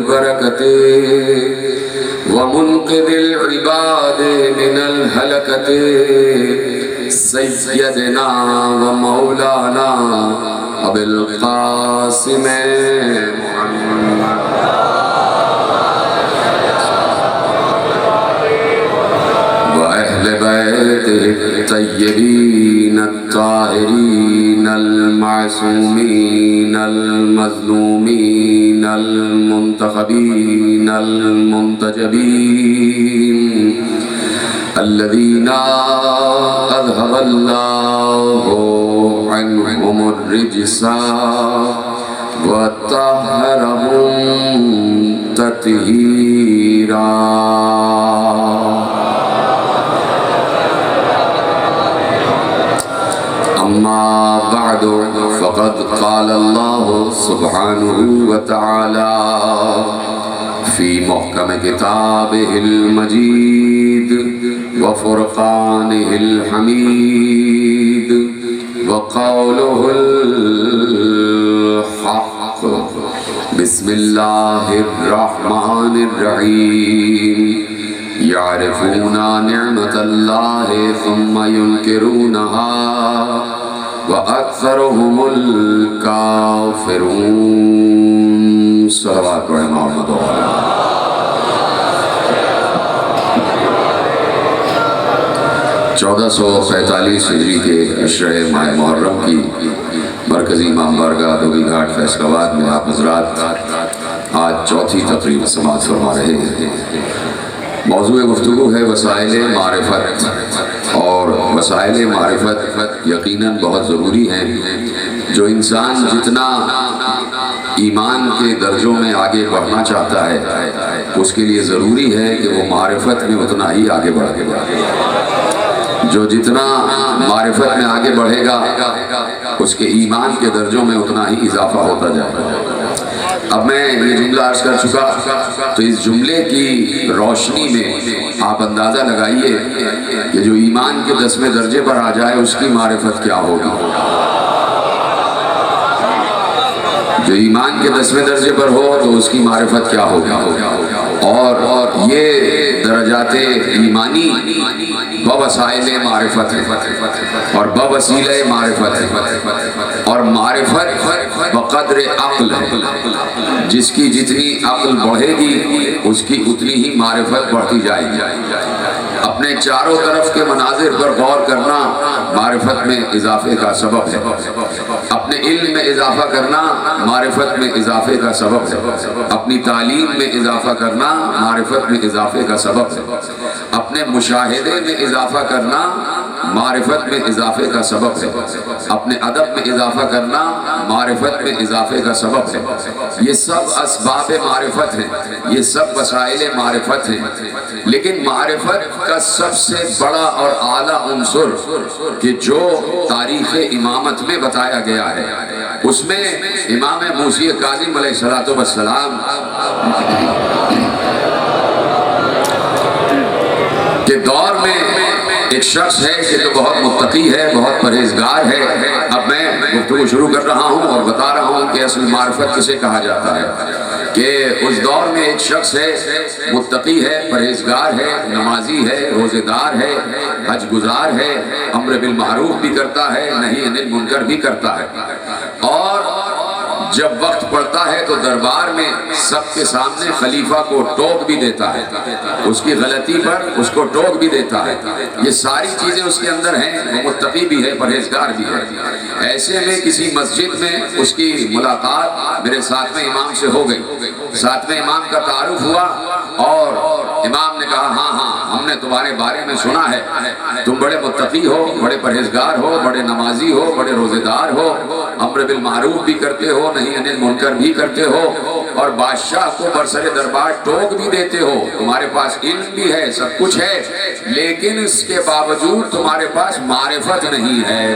बरकते व मुनक़िदिल इबाद मिनल हलकते सय्यदना व मौलाना अबुल क़ासिम तय्यबीन ताहिरीन अल-मासूमीन अल-मज़लूमीन अल-मुंतखबीन अल-मुंतजबीन अल्लज़ीना अज़हबल्लाहु अन्हुमुर रिज्सा व तह्हरहुम तत्हीरा। अम्मा बअद फ़क़द क़ाल अल्लाहु सुब्हानहु व तआला फ़ी मुहकम किताबिहिल मजीद व फ़ुरक़ानिहिल हमीद व क़ौलुहुल हक़्क़। बिस्मिल्लाहिर रहमानिर रहीम। यारिफूना निअमतल्लाहि सुम्मा युनकिरूनहा व अक्सरुहुमुल काफ़िरून। सल्लल्लाहु अलैहि मोहम्मद। 1445 हिजरी के अशरे माह मुहर्रम की मरकज़ी इमाम बारगाह धोबी घाट फैसलाबाद में आप हज़रात आज चौथी तकरीब समाअत फरमा रहे हैं। मौज़ूए गुफ्तगू है वसाइले मारिफत, और वसाइले मारिफत यकीनन बहुत ज़रूरी हैं। जो इंसान जितना ईमान के दर्जों में आगे बढ़ना चाहता है उसके लिए ज़रूरी है कि वो मारिफत में उतना ही आगे बढ़ेगा। जो जितना मारिफत में आगे बढ़ेगा उसके ईमान के दर्जों में उतना ही इजाफा होता जाएगा। अब मैं ये जुमला अर्ज कर चुका, तो इस जुमले की रोशनी में आप अंदाज़ा लगाइए कि जो ईमान के 10वें दर्जे पर आ जाए उसकी मारिफत क्या होगी। जो ईमान के 10वें दर्जे पर हो तो उसकी मारिफत क्या होगी। और ये दर्जाते ईमानी बवसाइले मारिफत है और बवसीले मारिफत है, और मारिफत बक़द्र अक़्ल है। जिसकी जितनी अक़्ल बढ़ेगी उसकी उतनी ही मारिफत बढ़ती जाएगी। अपने चारों तरफ के मनाजिर पर गौर करना मारिफत में इजाफे का सबब है। अपने इल्म में इजाफा करना मारिफत में इजाफे का सबब है। अपनी तालीम में इजाफा करना मारिफत में इजाफे का सबब है। अपने मुशाहिदे में इजाफा करना मारिफत में इजाफे का सबब है। अपने अदब में इजाफा करना मारिफत में इजाफे का सबब है। ये सब असबाब मारिफत हैं, ये सब वसाइले मारिफत हैं। लेकिन मारिफत का सबसे बड़ा और आला उन्सुर कि जो तारीख़ इमामत में बताया गया है उसमें इमाम मूसी काज़िम अलैहिस्सलातु वस्सलाम के दौर में एक शख्स है कि जो बहुत मुत्तकी है, बहुत परहेजगार है। अब मैं गुफ्तगू शुरू कर रहा हूँ और बता रहा हूँ कि असल मारिफत किसे कहा जाता है। कि उस दौर में एक शख्स है, मुत्तकी है, परहेजगार है, नमाजी है, रोज़ेदार है, हज गुजार है, अम्र बिल मारूफ भी करता है, नही अनिल मुनकर भी करता है। और जब वक्त पड़ता है तो दरबार में सबके सामने खलीफा को टोक भी देता है, उसकी गलती पर उसको टोक भी देता है। ये सारी चीजें उसके अंदर हैं। वो मुत्तकी भी है, परहेजगार भी है। ऐसे में किसी मस्जिद में उसकी मुलाकात मेरे सातवें इमाम से हो गई। सातवें इमाम का तारुफ हुआ और इमाम ने कहा, हाँ हाँ हमने तुम्हारे बारे में सुना है, तुम बड़े मुत्तकी हो, बड़े परहेजगार हो, बड़े नमाजी हो, बड़े रोजेदार हो, अम्र बिल मारूफ भी करते हो, नहीं अनिल मुनकर भी करते हो, और बादशाह को बरसरे दरबार टोक भी देते हो। तुम्हारे पास इल्म भी है, सब कुछ है, लेकिन इसके बावजूद तुम्हारे पास मारिफत नहीं है।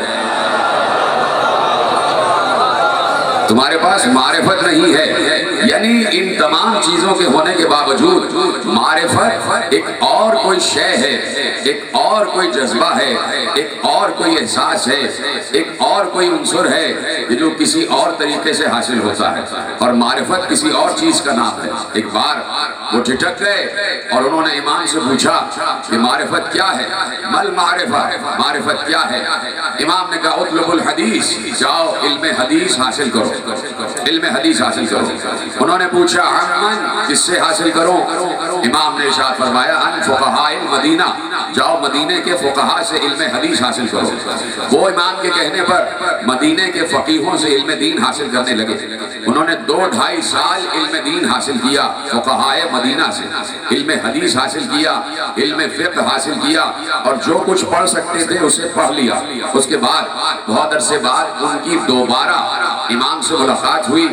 तुम्हारे पास मारिफत नहीं है। यानी इन तमाम चीजों के होने के बावजूद मारिफत एक और कोई शय है, एक और कोई जज्बा है, एक और कोई एहसास है, एक और कोई उन्सुर है कि जो किसी और तरीके से हासिल होता है। और मारिफत किसी और चीज का नाम है। एक बार वो ठिठक गए और उन्होंने इमाम से पूछा कि मारिफत क्या है, मल मारिफा, मारिफत क्या है। इमाम ने कहा उतलबुल हदीस, जाओ इल्म हदीस हासिल करो, इल्म हदीस हासिल करो। उन्होंने पूछा अमन, किससे हासिल करो। इमाम ने इरशाद फरमाया अन फुक़हाए मदीना, जाओ मदीने के फुक़हा से इल्म हदीस हासिल करो। वो इमाम के कहने पर मदीने के फकीहों से इल्म दीन हासिल करने लगे। उन्होंने 2-2.5 साल इल्म दीन हासिल किया, फुक़हाए मदीना से इल्म हदीस हासिल किया, इल्म फ़िक़्ह हासिल किया और जो कुछ पढ़ सकते थे उसे पढ़ लिया। उसके बाद बहुत अरसे बाद उनकी दोबारा इमाम से मुलाकात हुई।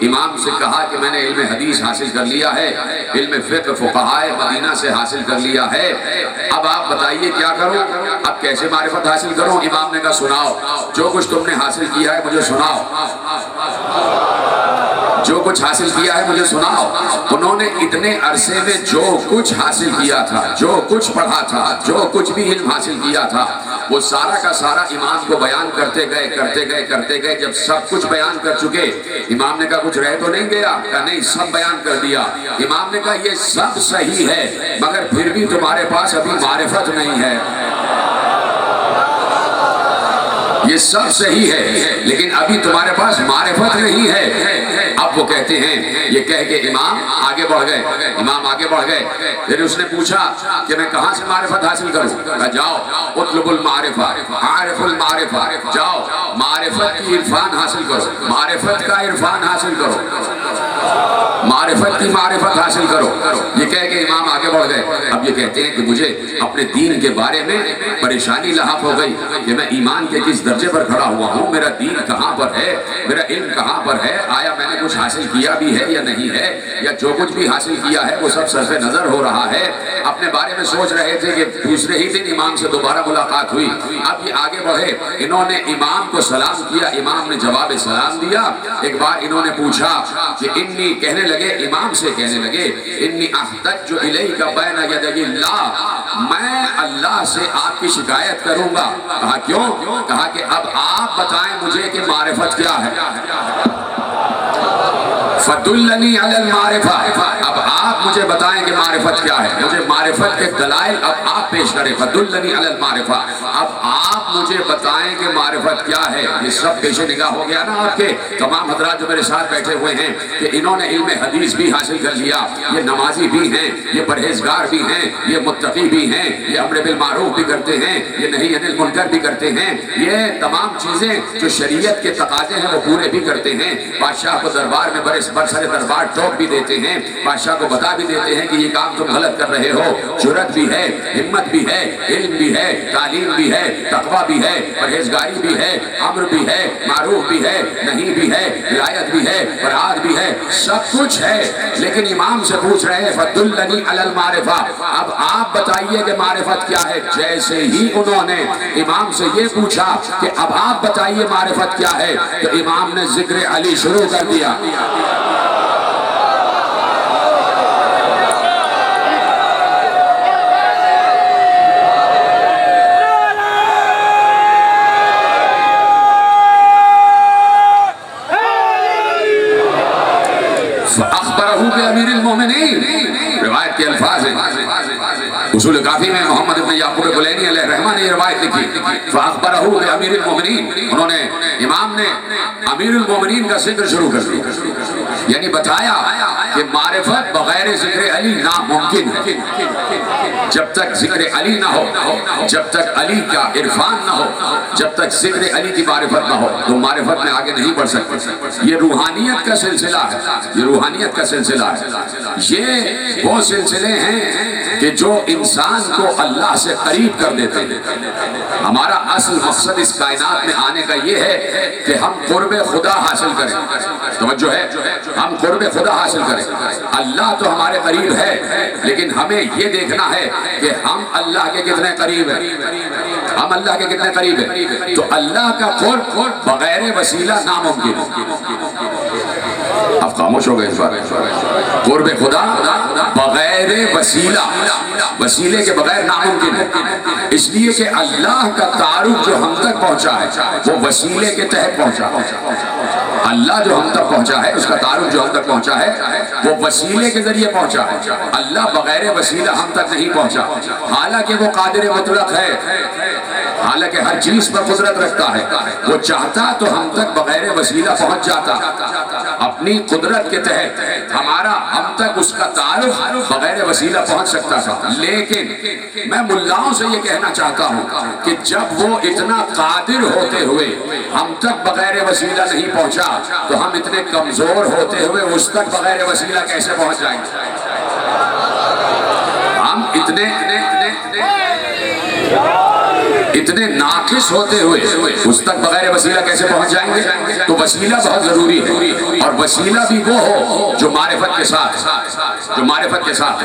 इमाम से कहा कि मैंने इल्म हदीस हासिल कर लिया है, इल्म फ़िक़्ह फुक़हाए मदीना से हासिल कर लिया है, अब आप बताइए क्या करूं, अब कैसे मारिफत हासिल करूं। इमाम ने कहा सुनाओ, जो कुछ तुमने हासिल किया है मुझे सुनाओ, जो कुछ हासिल किया है मुझे सुनाओ। उन्होंने इतने अरसे में जो कुछ हासिल किया था, जो कुछ पढ़ा था, जो कुछ भी इल्म हासिल किया था, वो सारा का सारा इमाम को बयान करते गए करते गए करते गए। जब सब कुछ बयान कर चुके, इमाम ने कहा कुछ रह तो नहीं गया। कहा नहीं, सब बयान कर दिया। इमाम ने कहा ये सब सही है मगर फिर भी तुम्हारे पास अभी मारिफत नहीं है। ये सब सही है लेकिन अभी तुम्हारे पास मारिफत नहीं है। अब वो कहते हैं, ये कह के इमाम आगे बढ़ गए, इमाम आगे बढ़ गए। फिर उसने पूछा कि मैं कहां से मारिफत हासिल करूं। जाओ उतलबुल मारिफा, आरिफुल मारिफा, जाओ मारिफत की इरफान हासिल करो, मारिफत का इरफान हासिल करो, मारिफत की मारिफत हासिल करो। ये कह के इमाम आगे बढ़ गए। अब ये कहते हैं कि मुझे अपने दीन के बारे में परेशानी लाहक हो गई कि मैं ईमान के किस दर्जे पर खड़ा हुआ हूँ, मेरा दीन कहाँ पर है, मेरा इल्म कहाँ पर है, आया मैंने कुछ हासिल किया भी है या नहीं है, या जो कुछ भी हासिल किया है वो सब सरसे नजर हो रहा है। अपने बारे में सोच रहे थे कि दूसरे ही दिन इमाम से दोबारा मुलाकात हुई। अब ये आगे बढ़े, इन्होंने इमाम को सलाम किया, इमाम ने जवाब सलाम दिया। एक बार इन्होंने पूछा कि इन्नी, कहने लगे इमाम से, कहने लगे इन्नी अहतज्जु इलैका बैना यदैल्लाह, मैं अल्लाह से आपकी शिकायत करूंगा। कहा क्यों। कहा कि अब आप बताएं मुझे कि मारिफत क्या है। फदुल्लनी अलल मारिफा, अब आप मुझे बताएं कि मारिफत क्या है, मुझे मारिफत के दलाइल अब आप पेश करें। फदुल्लनी अलल मारिफा, अब आप मुझे बताएं कि मारिफत क्या है। ये सब पेशे निगाह हो गया ना आपके तमाम हजरात जो मेरे साथ बैठे हुए हैं कि इन्होंने इल्म हदीस भी हासिल कर लिया, ये नमाजी भी हैं, ये परहेजगार भी हैं, ये मुत्तकी भी हैं, ये अम्र बिल मारूफ भी करते हैं, ये नही अनिल मुनकर भी करते हैं, ये तमाम चीजें जो शरीयत के तकाजे हैं वो पूरे भी करते हैं। बादशाह को दरबार में बड़े सारे दरबार टोक भी देते हैं, बादशाह को बता भी देते हैं कि ये काम तुम गलत कर रहे हो। जुर्रत भी है, हिम्मत भी है, इल्म भी है, तालीम भी है, तकवा भी है, परहेजगारी भी है, अम्र भी है, मारूफ भी है, नहीं भी है, विलायत भी है, बरात भी है, सब कुछ है। लेकिन इमाम से पूछ रहे हैं फदुल्लनी अलल मारिफा, अब आप बताइए कि मारिफत क्या है। जैसे ही उन्होंने इमाम से ये पूछा कि अब आप बताइए मारिफत क्या है, तो इमाम ने जिक्र अली शुरू कर दिया। रिवायत के अल्फाज हैं, उसूल काफी में मोहम्मद इब्न याकूब गुलैनी अलैहिर्रहमा ने ये रिवायत लिखी। फ़अख़बरहू बिअमीरिल मोमिनीन, उन्होंने इमाम ने अमीरुल मोमिनीन का जिक्र शुरू कर दिया, यानी बताया कि मारिफत बगैर जिक्र अली नामुमकिन है। जब तक जिक्र अली ना हो, जब तक अली का इरफान ना हो, जब तक जिक्र अली की मारिफत ना हो तो मारिफत में आगे नहीं बढ़ सकते। ये रूहानियत का सिलसिला है, ये रूहानियत का सिलसिला है। ये वो सिलसिले हैं कि जो इंसान को अल्लाह से करीब कर देते हैं। हमारा असल मकसद इस कायनात में आने का ये है कि हम कुर्ब खुदा हासिल करें। तवज्जो है, हम कुर्ब खुदा हासिल करें। अल्लाह तो हमारे करीब है लेकिन हमें ये देखना है कि हम अल्लाह के कितने करीब हैं, हम अल्लाह के कितने करीब हैं। तो अल्लाह का कुर्ब बगैर वसीला नामुमकिन है। अब आप खामोश हो गए इस बार। कुर्ब खुदा बगैर वसीला, वसीले के बगैर नामुमकिन है। इसलिए कि अल्लाह का तारुफ जो हम तक पहुंचा है वो वसीले के तहत पहुंचा। अल्लाह जो हम तक पहुंचा है, उसका तारुफ जो हम तक पहुंचा है वो वसीले के जरिए पहुंचा है। अल्लाह बगैर वसीला हम तक नहीं पहुंचा। हालांकि वो कादिर मुतलक है, हालांकि हर चीज पर कुदरत रखता है। वो चाहता तो हम तक बगैर वसीला पहुंच जाता। अपनी कुदरत के तहत हमारा हम तक उसका तारुफ बगैर वसीला पहुंच सकता था। लेकिन मैं मुल्लाओं से ये कहना चाहता हूं कि जब वो इतना कादिर होते हुए हम तक बगैर वसीला नहीं पहुंचा, तो हम इतने कमजोर होते हुए उस तक बगैर वसीला कैसे पहुंच जाएंगे? हम इतने नाकिस होते हुए उस तक बगैर वसीला कैसे पहुंच जाएंगे? तो वसीला बहुत जरूरी है। और वसीला भी वो हो जो मारिफत के साथ, जो मारिफत के साथ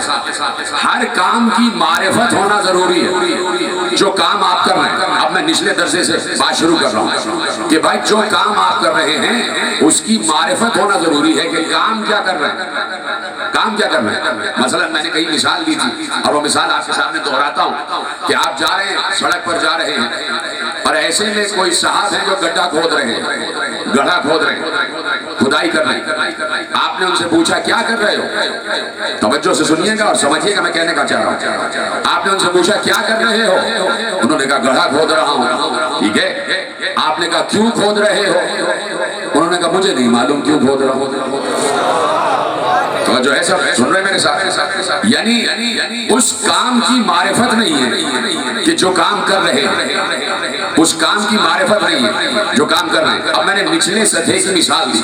हर काम की मारिफत होना जरूरी है। जो काम आप कर रहे हैं, अब मैं निचले दर्जे से बात शुरू कर रहा हूँ कि भाई जो काम आप कर रहे हैं उसकी मारिफत होना जरूरी है कि काम क्या कर रहे हैं, काम क्या कर रहे हैं। मसलन मैंने कहीं मिसाल दी थी और वो मिसाल आपके सामने दोहराता हूँ कि आप जा रहे हैं, सड़क पर जा रहे हैं और ऐसे में कोई साहब है जो गड्ढा खोद रहे हैं, गड्ढा खोद रहे हैं, खुदाई कर रहे हैं। आपने उनसे पूछा क्या कर रहे हो? तवज्जो से सुनिएगा और समझिएगा मैं कहने का चाह रहा हूँ। आपने उनसे पूछा क्या कर रहे हो? उन्होंने कहा गड्ढा खोद रहा हूँ। ठीक है, आपने कहा क्यों खोद रहे हो? उन्होंने कहा मुझे नहीं मालूम क्यों खोद रहा हूँ। तो जो है सब सुन रहे मेरे साथ, यानी उस काम की मारिफत नहीं है कि जो काम कर रहे हैं, उस काम की मारिफत नहीं है जो काम कर रहे हैं। अब मैंने निचले सतह की मिसाल दी,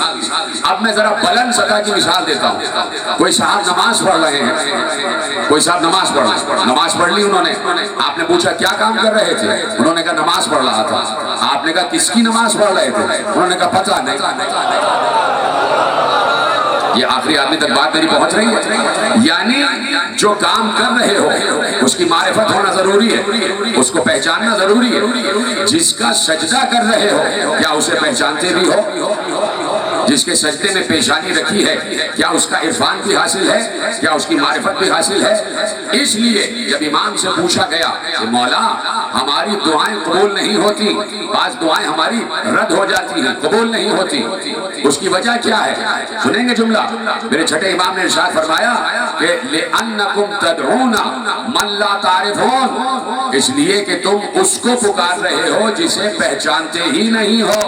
अब मैं जरा बुलंद सतह की मिसाल देता हूँ। कोई साहब नमाज पढ़ रहे हैं, कोई साहब नमाज पढ़ रहे, नमाज पढ़ ली उन्होंने। आपने पूछा क्या काम कर रहे थे? उन्होंने कहा नमाज पढ़ रहा था। आपने कहा किसकी नमाज पढ़ रहे थे? उन्होंने कहा पता नहीं। ये आखिरी आदमी तक बात मेरी पहुंच रही है। यानी जो काम कर रहे हो उसकी मारिफत होना जरूरी है, उसको पहचानना जरूरी है। जिसका सजदा कर रहे हो क्या उसे पहचानते भी हो? जिसके सजदे में पेशानी रखी है क्या उसका इरफान भी हासिल है, क्या उसकी मारिफत भी हासिल है? इसलिए जब इमाम से पूछा गया कि मौला हमारी दुआएं कबूल नहीं होती, आज दुआएं हमारी रद्द हो जाती हैं, कबूल नहीं होती, उसकी वजह क्या है? सुनेंगे जुमला। मेरे छठे इमाम ने इरशाद फरमाया कि लिअन्नकुम तदऊना मन ला तारिफून, इसलिए कि तुम उसको पुकार रहे हो जिसे पहचानते ही नहीं हो।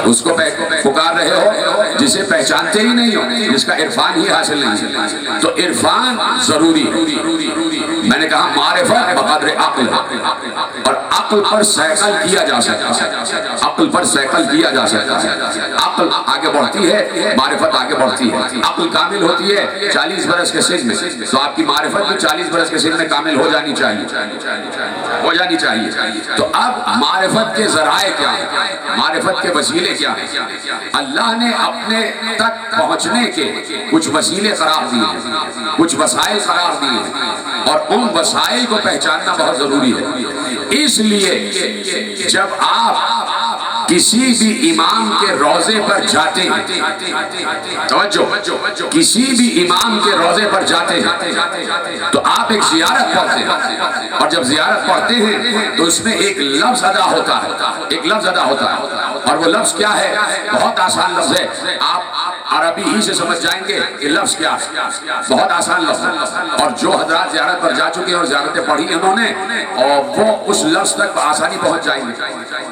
उसको पुकार रहे हो जिसे पहचानते ही नहीं हो, जिसका इरफान ही हासिल नहीं है। तो इरफान जरूरी है। मैंने कहा मारिफत बक़द्र अक्ल, और अक्ल पर सैकल किया जा सकता है, अक्ल पर सैकल किया जा सकता है। अक्ल आगे बढ़ती है, मारिफत आगे बढ़ती है। अक्ल कामिल होती है 40 बरस के सिन में, तो आपकी मारिफत भी 40 बरस के सिन में कामिल हो जानी चाहिए, हो जानी चाहिए। तो अब मारिफत के जराए क्या है, मारिफत के वसीले क्या है? अल्लाह ने अपने तक पहुंचने के कुछ वसीले करार दिए, कुछ वसाइल करार दिए, और उन वसाइल को पहचानना बहुत जरूरी है। इसलिए जब आप किसी भी इमाम के रोजे पर जाते हैं, तवज्जो, किसी भी इमाम के रोजे पर जाते हैं तो आप एक जियारत पढ़ते हैं, और जब जियारत पढ़ते हैं तो उसमें एक लफ्ज अदा होता है, एक लफ्ज अदा होता है। और वो लफ्ज क्या है? बहुत आसान लफ्ज है, आप अरबी ही से समझ जाएंगे कि लफ्ज क्या है। बहुत आसान लफ्ज है, और जो हजरात जियारत पर जा चुके हैं और जियारतें पढ़ी हैं उन्होंने, और वो उस लफ्ज तक आसानी पहुंच जाएंगे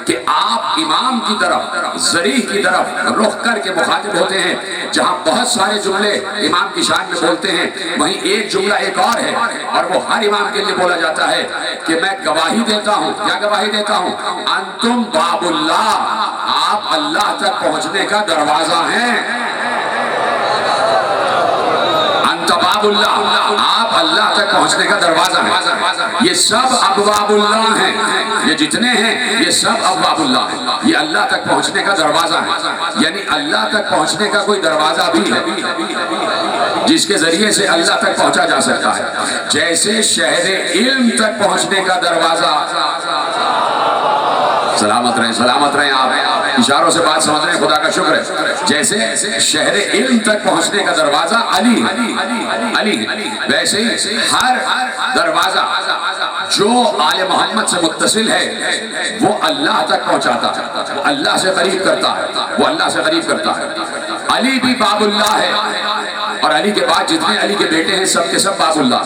कि आप इमाम की तरफ, ज़रीह की तरफ रुख करके मुखातिब होते हैं। जहां बहुत सारे जुमले इमाम की शान में बोलते हैं, वहीं एक जुमला एक और है, और वो हर इमाम के लिए बोला जाता है कि मैं गवाही देता हूं। क्या गवाही देता हूं? अंतुम बाबुल्लाह, आप अल्लाह तक पहुंचने का दरवाजा हैं। अंतबाबुल्लाह, आप अल्लाह तक पहुंचने का दरवाजा है। ये सब अबवाबुल्लाह हैं, ये जितने हैं ये सब अबवाबुल्लाह हैं, ये अल्लाह तक पहुंचने का दरवाजा है। यानी अल्लाह तक पहुंचने का कोई दरवाजा भी है जिसके जरिए से अल्लाह तक पहुंचा जा सकता है। जैसे शहरे इल्म तक पहुंचने का दरवाजा, सलामत रहे आप, इशारों से बात समझ रहे हैं, खुदा का शुक्र है। जैसे शहर इल्म तक पहुंचने का दरवाजा अली अली वैसे ही हर दरवाजा जो आले मोहम्मद से मुत्तसिल है वो अल्लाह तक पहुंचाता है, अल्लाह से करीब करता है, वो अल्लाह से करीब करता है। अली भी बाबुल्लाह है और अली के बाद जितने अली के बेटे हैं सब के सब बाबुल्लाह,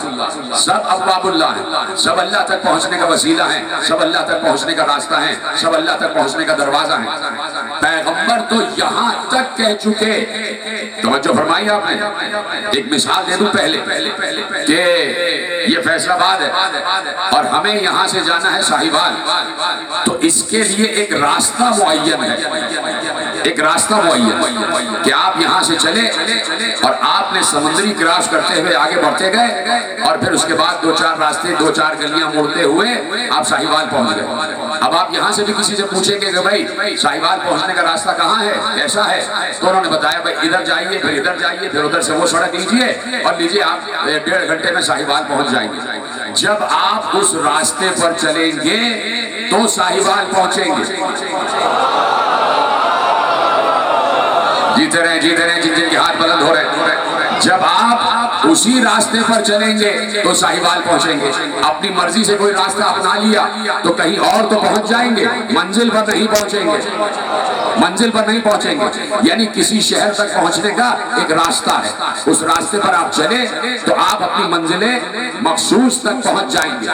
सब अब बाबुल्लाह हैं, सब अल्लाह तक पहुंचने का वसीला है, सब अल्लाह तक पहुंचने का रास्ता है, सब अल्लाह तक पहुंचने का दरवाजा है। पैगंबर तो यहां तक कह चुके, तवज्जो फरमाइए आपने। एक मिसाल दे दूं पहले कि ये फैसलाबाद है और हमें यहां से जाना है साहिवाल, तो इसके लिए एक रास्ता मुअय्यन है, एक रास्ता मुअय्यन कि आप यहां से चले और आपने समुद्री क्रॉस करते हुए आगे बढ़ते गए और फिर उसके बाद दो चार रास्ते, दो चार गलियां मुड़ते हुए आप साहिवाल पहुंच गए। अब आप यहां से भी किसी से पूछेंगे कि भाई साहिवाल पहुंचने का रास्ता कहां है, कैसा है, तो उन्होंने बताया भाई इधर जाइए, फिर इधर जाइए, फिर उधर से वो सड़क लीजिए और लीजिए आप 1.5 घंटे में साहिवाल पहुंच जाएंगे। जब आप उस रास्ते पर चलेंगे तो साहिवाल पहुंचेंगे। जीते रहे जिन जिन के हाथ बुलंद हो रहे। जब आप उसी रास्ते पर चलेंगे तो साहिवाल पहुंचेंगे। अपनी मर्जी से कोई रास्ता अपना लिया तो कहीं और तो पहुंच जाएंगे, मंजिल पर नहीं पहुंचेंगे, मंजिल पर नहीं पहुंचेंगे। यानी किसी शहर तक पहुंचने का एक रास्ता है, उस रास्ते पर आप चले तो आप अपनी मंजिलें मखसूस तक पहुंच जाएंगे।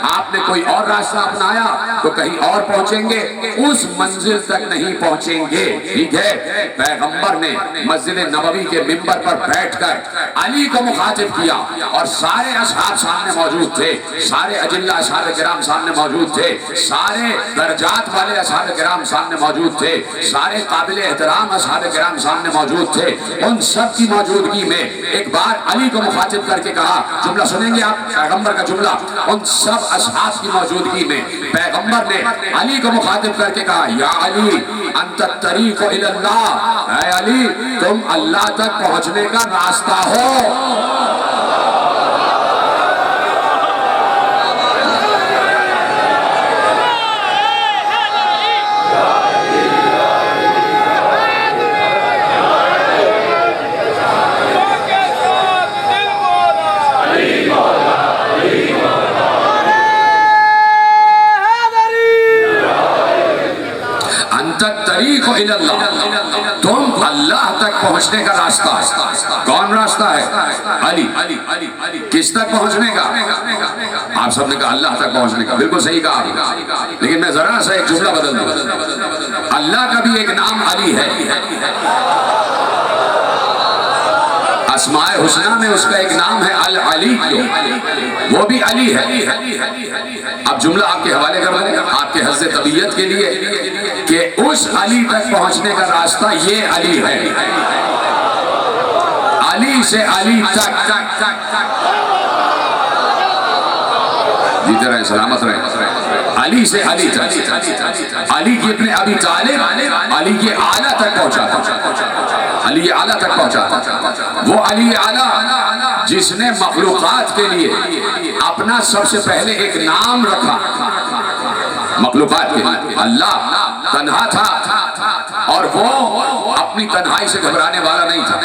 आपने कोई और रास्ता अपनाया तो कहीं और पहुंचेंगे, उस मंजिल तक नहीं पहुंचेंगे। ठीक है, पैगंबर ने मस्जिद नबवी के मिंबर पर बैठकर अली को मुखातिब किया और सारे असहाब सामने मौजूद थे, सारे अजिल्ला असहाब किराम सामने मौजूद थे, सारे दर्जात वाले असहाब किराम सामने मौजूद थे, सारे काबिल एहतराम असहाब किराम सामने मौजूद थे। उन सब की मौजूदगी में एक बार अली को मुखातिब करके कहा, जुमला सुनेंगे आप पैगंबर का जुमला, उन सब असहाब की मौजूदगी में पैगंबर ने अली को मुखातिब करके कहा, या अली अंत तरीक़ इलल्लाह, ऐ अली तुम अल्लाह तक पहुंचने का रास्ता हो। तुम अल्लाह तक पहुंचने का रास्ता है। कौन रास्ता है? अली। किस तक पहुंचने का? आप सबने कहा अल्लाह तक पहुंचने का, बिल्कुल सही कहा, लेकिन मैं जरा सा एक जुमला बदल दूं। अल्लाह का भी एक नाम अली है, अस्माए हुस्ना में उसका एक नाम है अल अली, वो भी अली है। अब जुमला आपके हवाले कर रहे हैं आपके हज़्ज़े तबीयत के लिए कि उस अली तक पहुंचने का रास्ता ये अली है। अली से अली तक, जीते रहे, सलामत रहे। अली से अली तक, अली की अपने अबी तालिब अली के आला तक पहुंचा था, अली आला तक पहुंचा था। वो अली आला जिसने मखलूकात के लिए अपना सबसे पहले एक नाम रखा, मखलूकात के लिए अल्लाह तन्हा था और वो अपनी तन्हाई से घबराने वाला नहीं था,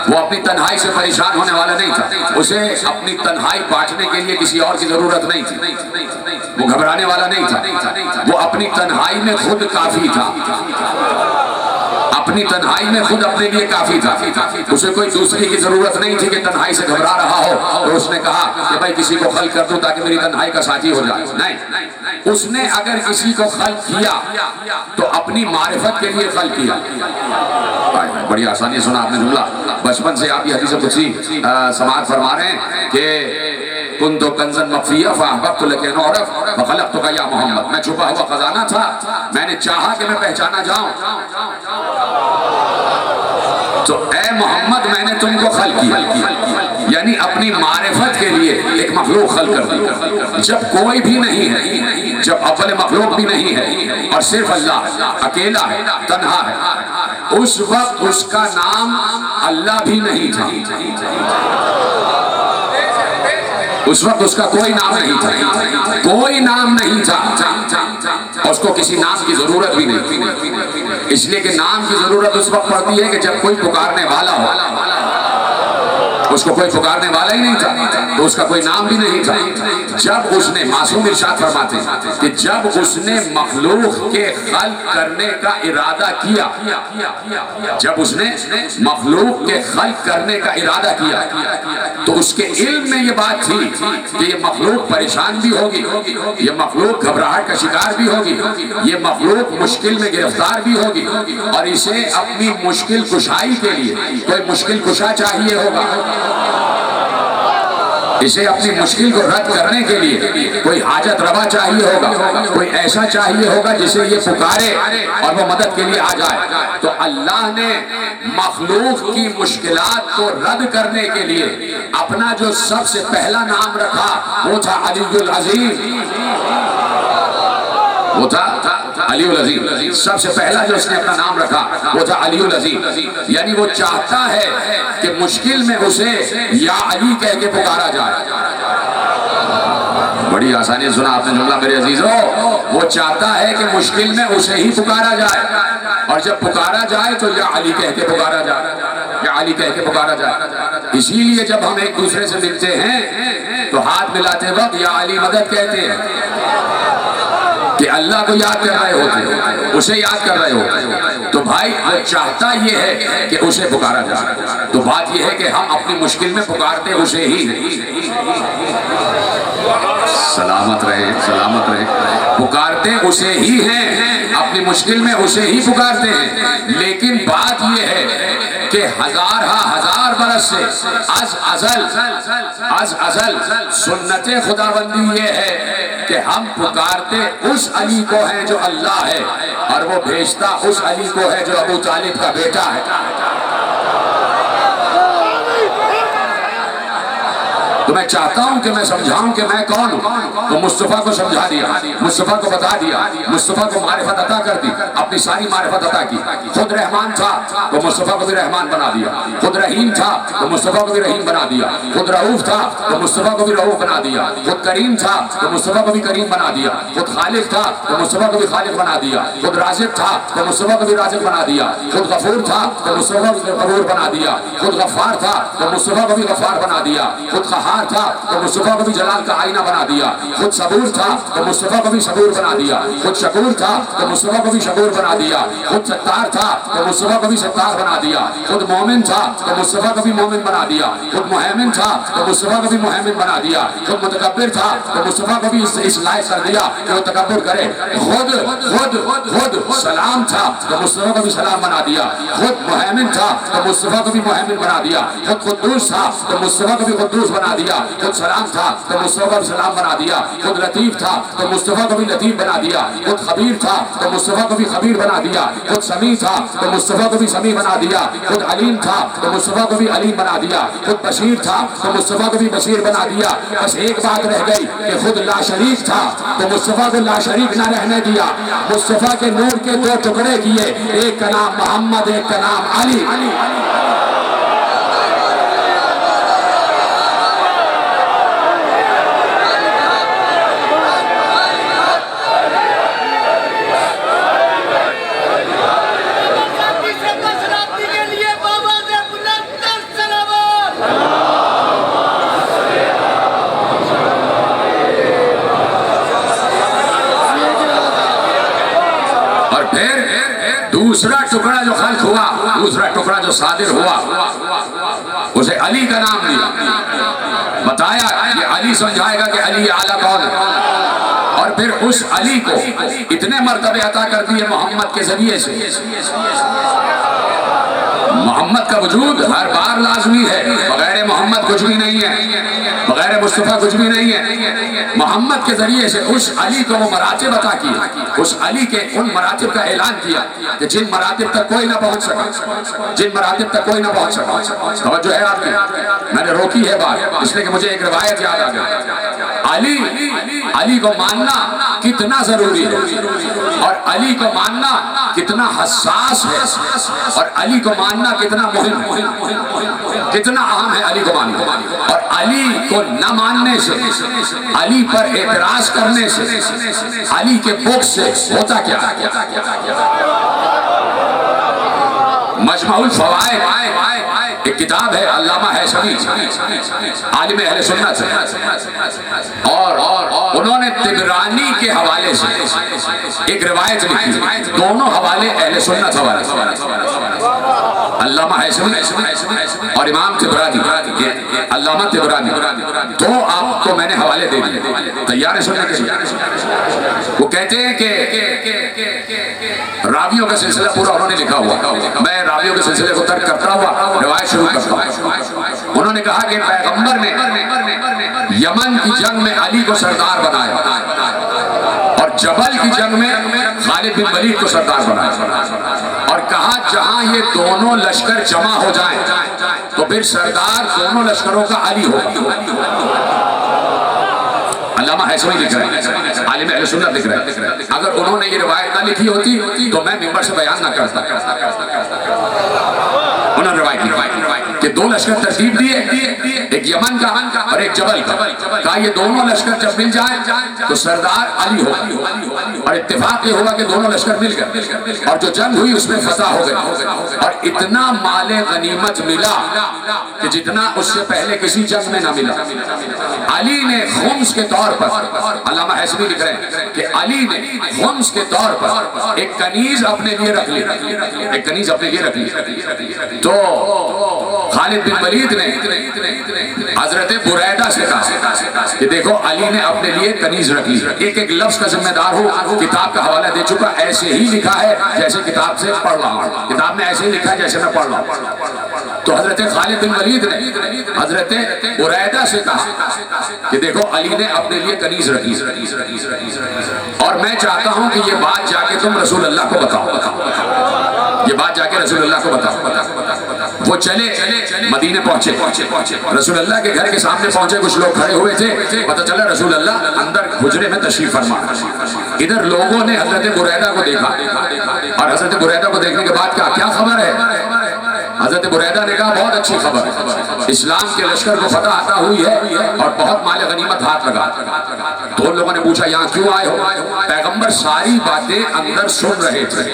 वो अपनी तन्हाई से परेशान होने वाला नहीं था, उसे अपनी तन्हाई बांटने के लिए किसी और की जरूरत नहीं थी, वो घबराने वाला नहीं था, वो अपनी तन्हाई में खुद काफी था, अपनी तन्हाई में खुद अपने लिए काफी था, उसे कोई दूसरे की जरूरत नहीं थी कि तन्हाई से घबरा रहा हो तो उसने कहा कि भाई किसी को खल कर दूं ताकि मेरी तन्हाई का साथी हो जाए। नहीं, उसने अगर किसी को खल किया तो अपनी मारिफत के लिए खल किया। बड़ी आसानी सुना आपने जुमला, बचपन से आप ये हदीस कुदसी समाअत फरमा रहे हैं कि कुन्तु कंज़न मख़फ़िय्या फ़अहबब्तु लक अन उअरफ़ फ़ख़लक़तुका या मोहम्मद, मैं छुपा हुआ खजाना था, मैंने चाहा कि मैं पहचाना जाऊं, तो ए मोहम्मद मैंने तुमको खल किया, यानी अपनी मारिफत के लिए एक मखलूक खल कर दी। जब कोई भी नहीं है, जब अव्वल मखलूक भी नहीं है और सिर्फ अल्लाह अकेला है, तन्हा है, उस वक्त उसका नाम अल्लाह भी नहीं था, उस वक्त उसका कोई नाम नहीं था, कोई नाम नहीं था, उसको किसी नाम की जरूरत भी नहीं थी। इसलिए कि नाम की जरूरत उस वक्त पड़ती है कि जब कोई पुकारने वाला हो। उसको कोई पुकारने वाला ही नहीं था तो उसका कोई नाम भी नहीं था। जब उसने, मासूम इरशाद फरमाते हैं कि जब उसने मखलूक के खल्क करने का इरादा किया, जब उसने मखलूक के खल्क करने का इरादा किया तो उसके इल्म में ये बात थी कि ये मखलूक परेशान भी होगी, ये मखलूक घबराहट का शिकार भी होगी, ये मखलूक मुश्किल में गिरफ्तार भी होगी और इसे अपनी मुश्किल कुशाई के लिए कोई मुश्किल कुशा चाहिए होगा। इसे अपनी मुश्किल को रद्द करने के लिए कोई हाजत रवा चाहिए होगा, कोई ऐसा चाहिए होगा जिसे ये पुकारे और वो मदद के लिए आ जाए। तो अल्लाह ने मखलूक की मुश्किलात को रद्द करने के लिए अपना जो सबसे पहला नाम रखा वो था अलीउल अजीम, वो था अलीउल अजीम। सबसे पहला जो उसने अपना नाम रखा वो था अलीउल अजीम। यानी वो चाहता है कि मुश्किल में उसे या अली कह के पुकारा जाए। बड़ी आसानी से सुना आपने जुमला मेरे अजीजों। वो चाहता है कि मुश्किल में उसे ही पुकारा जाए और जब पुकारा जाए तो या अली कह के पुकारा जाए, या अली कह के पुकारा जाए। इसीलिए जब हम एक दूसरे से मिलते हैं तो हाथ मिलाते वक्त या अली मदद कहते हैं कि अल्लाह को याद कर रहे होते, उसे याद कर रहे होते। तो भाई वो चाहता ये है कि उसे पुकारा जाए। तो बात ये है कि हम अपनी मुश्किल में पुकारते उसे ही सलामत रहे, सलामत रहे, पुकारते उसे ही हैं, अपनी मुश्किल में उसे ही पुकारते हैं। लेकिन बात ये है कि हजार बरस से अज अजल सुन्नते खुदाबंदी ये है कि हम पुकारते उस अली को है जो अल्लाह है और वो भेजता उस अली को है जो अबू तालिब का बेटा है। तो मैं चाहता हूं कि मैं समझाऊं कि मैं कौन हूं। तो मुस्तफा को समझा दिया, मुस्तफा को बता दिया, मुस्तफा को मारिफत अता कर दी, अपनी सारी मारिफत अता की। खुद रहमान था तो मुस्तफा को भी रहमान बना दिया, खुद रहीम था तो मुस्तफा को भी रहीम बना दिया, खुद रऊफ था तो मुस्तफा को भी रऊफ बना दिया, खुद करीम था तो मुस्तफा को भी करीम बना दिया, खुद खालिक था तो मुस्तफा को भी खालिक बना दिया, खुद राज़िक था तो मुस्तफा को भी राज़िक बना दिया, खुद गफूर था तो मुस्तफा को गफूर बना दिया, खुद गफ्फार था तो मुस्तफा को भी गफ्फार बना दिया, खुद कहार था तो मुस्तफा को भी जलाल का आईना बना दिया, खुद सबूर था तो मुस्तफा को भी सबूर बना दिया, खुद शकूर था तो मुस्तफा को भी शकूर बना दिया, खुद सत्तार था तो मुस्तफा को भी सत्तार बना दिया, खुद मोमिन था तो मुस्तफा को भी मोमिन बना दिया, खुद मुहैमिन था तो मुस्तफा को भी मुहैमिन बना दिया, खुद मुतकब्बिर था तो मुस्तफा को भी इस लायक कर दिया कि वो तकब्बुर करे, खुद खुद खुद सलाम था तो मुस्तफा को भी सलाम बना दिया, खुद मुहैमिन था तो मुस्तफा को भी मुहैमिन बना दिया, खुद कुद्दूस था तो मुस्तफा को भी कुद्दूस बना दिया, खुद सलाम था तो मुस्तफा को भी सलाम बना दिया, खुद लतीफ था तो मुस्तफा को भी लतीफ बना दिया, खुद खबीर था तो मुस्तफा को भी खबीर बना दिया, खुद समी था तो मुस्तफा को भी समी बना दिया, खुद अलीम था तो मुस्तफा को भी अलीम बना दिया, खुद बशीर था तो मुस्तफा को भी बशीर बना दिया। बस एक बात रह गई कि खुद लाशरीक था तो मुस्तफा को लाशरीक ना रहने दिया। मुस्तफा के नूर के दो टुकड़े किए, एक का नाम मोहम्मद, एक का नाम अली। दूसरा टुकड़ा जो खल्क हुआ, दूसरा टुकड़ा जो सादिर हुआ, उसे अली का नाम दिया। बताया कि अली समझाएगा कि अली आला कौन है और फिर उस अली को इतने मर्तबे अता कर दिए मोहम्मद के जरिए से। मोहम्मद का वजूद हर बार लाजमी है, बगैर मोहम्मद कुछ भी नहीं है, बगैर मुस्तफा कुछ भी नहीं है। मोहम्मद के जरिए से उस अली को वो मरातिब अता किया, उस अली के उन मरातिब का ऐलान किया कि जिन मरातिब तक कोई ना पहुंच सका, जिन मरातिब तक कोई ना पहुंच सका। समझ जो है आपने, मैंने रोकी है बात इसलिए कि मुझे एक रिवायत याद आ गई। अली को मानना कितना जरूरी है और अली को मानना कितना हसास है और अली को मानना कितना मुहिम है, कितना अहम है अली को मानना। और अली को न मानने से, अली पर एतराज करने से, अली के बुग़्ज़ से होता क्या? मजमुउल फवाइद एक किताब है, अल्लामा हैसमी आलिम अहले सुन्नत है, और उन्होंने तिबरानी के हवाले से एक रिवायत लिखी, दोनों हवाले अहले सुन्नत हवाले, अल्लामा हैसमी और इमाम तिबरानी, अल्लामा तिबरानी, तो आपको मैंने हवाले दे दिए, तैयार है सुनने के लिए? वो कहते हैं कि रावियों का सिलसिला पूरा उन्होंने लिखा हुआ, मैं रावियों के सिलसिले को तर्क करता हुआ रिवायत शुरू करता हूँ। उन्होंने कहा कि पैगंबर ने यमन की जंग में अली को सरदार बनाया और जबल की जंग में खालिद बिन वलीद को सरदार बनाया, और कहा जहां ये दोनों लश्कर जमा हो जाएं तो फिर सरदार दोनों लश्करों का अली होगा। अल्लामा हैसमी लिख रहे हैं, आलिम अहले सुन्नत लिख रहे हैं। अगर उन्होंने ये रिवायत ना लिखी होती तो मैं मिंबर से बयान ना करता। उन्होंने रिवायत कि दो लश्कर तरतीब दिए, एक यमन का और एक जबल का, कहा ये दोनों लश्कर जब मिल जाए तो सरदार अली होगा, और इत्तेफाक ये होगा कि दोनों लश्कर मिल गए और जो जंग हुई उसमें फतह हो गई, और इतना माले गनीमत मिला कि जितना उससे पहले किसी जंग में ना मिला। अली ने खुम्स के तौर पर, अल्लामा हैसमी लिख रहे हैं कि अली ने खुम्स के तौर पर एक कनीज अपने लिए रख ली, एक कनीज अपने लिए रख ली। तो खालिद बिन वलीद ने हजरत बुरैदा से कहा कि देखो अली ने अपने लिए कनीज रख ली, एक एक लफ्ज का जिम्मेदार हो, किताब का हवाला दे चुका, ऐसे ही लिखा है जैसे किताब से पढ़ रहा हूँ, किताब में ऐसे ही लिखा है जैसे मैं पढ़ रहा हूँ। तो हजरत खालिद बिन वलीद ने हजरत बुरैदा से कहा कि देखो अली ने अपने लिए कनीज रखी, और मैं चाहता हूं कि ये बात जाके तुम रसूल अल्लाह को बताओ, ये बात जाके रसूल अल्लाह को बताओ। वो चले मदीने पहुंचे, रसूल अल्लाह के घर के सामने पहुंचे, कुछ लोग खड़े हुए थे, पता चला रसूल अल्लाह अंदर हुजरे में तशरीफ फरमा। इधर लोगों ने हजरत बुरैदा को देखा, और हजरत बुरैदा को देखने के बाद कहा क्या खबर है? हजरत बुरैदा ने कहा बहुत अच्छी खबर है, इस्लाम के लश्कर को फतह अता हुई है और बहुत माल गनीमत हाथ लगा। तो उन लोगों ने पूछा यहाँ क्यों आए हो? पैगंबर सारी बातें अंदर सुन रहे थे,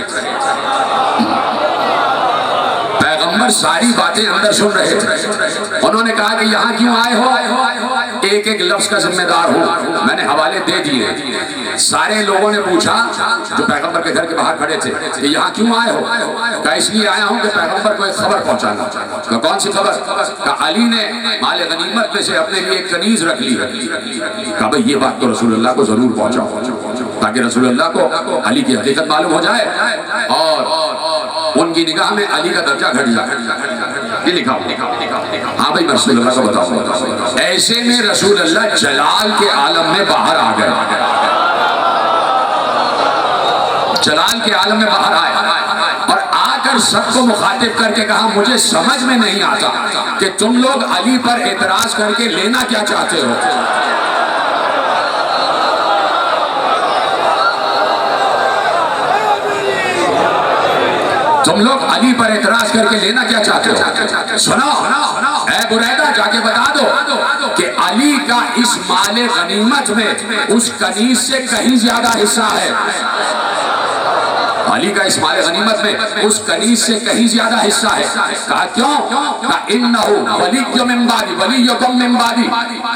पैगंबर सारी बातें अंदर सुन रहे थे। उन्होंने कहा कि यहाँ क्यों आए हो? एक एक लफ्ज का जिम्मेदार हूँ, मैंने हवाले दे दिए। सारे लोगों ने पूछा जो पैगंबर के घर के बाहर खड़े थे कि यहाँ क्यों आए हो? कहा इसलिए आया हूँ कि पैगंबर को एक खबर पहुंचाना। तो कौन सी खबर? कहा अली ने माल गनीमत में से अपने लिए एक कनीज रख ली। कहा भाई ये बात तो रसूल अल्लाह को जरूर पहुंचाओ, ताकि रसूल अल्लाह को अली की हकीकत मालूम हो जाए और उनकी निगाह में अली का दर्जा घट जाए। ये लिखा हाँ भाई रसूल अल्लाह को बताओ। ऐसे में रसूल अल्लाह जलाल के आलम में बाहर आ गए, जलाल के आलम में बाहर आए और आकर सबको मुखातिब करके कहा मुझे समझ में नहीं आता कि तुम लोग अली पर एतराज करके लेना क्या चाहते हो। तुम लोग अली पर एतराज करके लेना क्या चाहते हो? सुनो ऐ बुरैदा, जाके बता दो कि अली का इस माले गनीमत में उस कनीज से कहीं ज्यादा हिस्सा है। अली का इस माले गनीमत में उस कनीज से कहीं ज्यादा हिस्सा है। कहा क्यों? कहा इन्नहु वलिय्युम मिन बादी वलिय्युकुम मिन बादी,